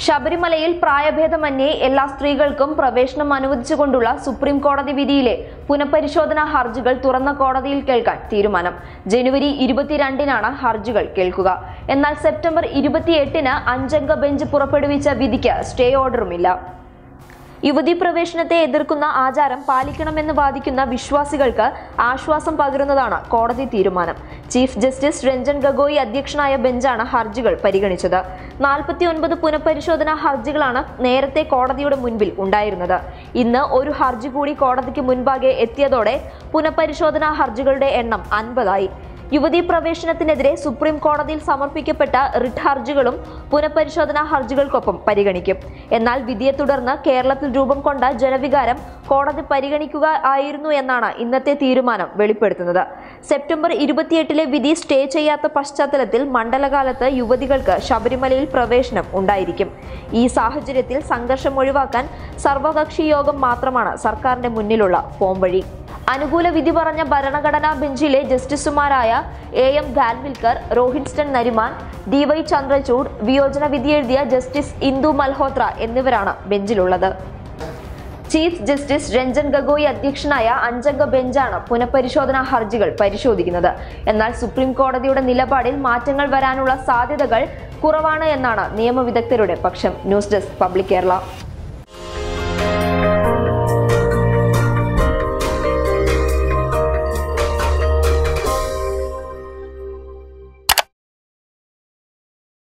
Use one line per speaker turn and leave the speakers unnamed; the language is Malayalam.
ശബരിമലയിൽ പ്രായഭേദമന്യേ എല്ലാ സ്ത്രീകൾക്കും പ്രവേശനം അനുവദിച്ചുകൊണ്ടുള്ള സുപ്രീം കോടതി വിധിയിലെ പുനഃപരിശോധനാ ഹർജികൾ തുറന്ന കോടതിയിൽ കേൾക്കാൻ തീരുമാനം. ജനുവരി 22-നാണ് ഹർജികൾ കേൾക്കുക. എന്നാൽ സെപ്റ്റംബർ 28-ന് 5-അംഗ ബെഞ്ച് പുറപ്പെടുവിച്ച വിധിക്ക് സ്റ്റേ ഓർഡറുമില്ല. യുവതീ പ്രവേശനത്തെ എതിർക്കുന്ന ആചാരം പാലിക്കണമെന്ന് വാദിക്കുന്ന വിശ്വാസികൾക്ക് ആശ്വാസം പകരുന്നതാണ് കോടതി തീരുമാനം. ചീഫ് ജസ്റ്റിസ് രഞ്ജൻ ഗൊഗോയി അധ്യക്ഷനായ ബെഞ്ചാണ് ഹർജികൾ പരിഗണിച്ചത്. 49 പുനഃപരിശോധനാ ഹർജികളാണ് നേരത്തെ കോടതിയുടെ മുൻപിൽ ഉണ്ടായിരുന്നത്. ഇന്ന് ഒരു ഹർജി കൂടി കോടതിക്ക് മുൻപാകെ എത്തിയതോടെ പുനഃപരിശോധനാ ഹർജികളുടെ എണ്ണം 50ആയി. യുവതീ പ്രവേശനത്തിനെതിരെ സുപ്രീം കോടതിയിൽ സമർപ്പിക്കപ്പെട്ട റിട്ട് ഹർജികളും പുനഃപരിശോധനാ ഹർജികൾക്കൊപ്പം പരിഗണിക്കും. എന്നാൽ വിധിയെ തുടർന്ന് കേരളത്തിൽ രൂപം കൊണ്ട ജനവികാരം കോടതി പരിഗണിക്കുക ആയിരുന്നു എന്നാണ് ഇന്നത്തെ തീരുമാനം വെളിപ്പെടുത്തുന്നത്. സെപ്റ്റംബർ 28-ലെ വിധി സ്റ്റേ ചെയ്യാത്ത പശ്ചാത്തലത്തിൽ മണ്ഡലകാലത്ത് യുവതികൾക്ക് ശബരിമലയിൽ പ്രവേശനം ഉണ്ടായിരിക്കും. ഈ സാഹചര്യത്തിൽ സംഘർഷം ഒഴിവാക്കാൻ സർവകക്ഷി യോഗം മാത്രമാണ് സർക്കാരിന്റെ മുന്നിലുള്ള പോംവഴി. അനുകൂല വിധി പറഞ്ഞ ഭരണഘടനാ ബെഞ്ചിലെ ജസ്റ്റിസുമാരായ AM ഖാൻവിൽക്കർ, രോഹിൻസ്റ്റൺ നരിമാൻ, DY ചന്ദ്രചൂഡ്, വിയോജന വിധി എഴുതിയ ജസ്റ്റിസ് ഇന്ദു മൽഹോത്ര എന്നിവരാണ് ബെഞ്ചിലുള്ളത്. ചീഫ് ജസ്റ്റിസ് രഞ്ജൻ ഗൊഗോയി അധ്യക്ഷനായ 5-അംഗ ബെഞ്ചാണ് പുനഃപരിശോധനാ ഹർജികൾ പരിശോധിക്കുന്നത്. എന്നാൽ സുപ്രീം കോടതിയുടെ നിലപാടിൽ മാറ്റങ്ങൾ വരാനുള്ള സാധ്യതകൾ കുറവാണ് എന്നാണ് നിയമവിദഗ്ധരുടെ പക്ഷം. News desk public Kerala.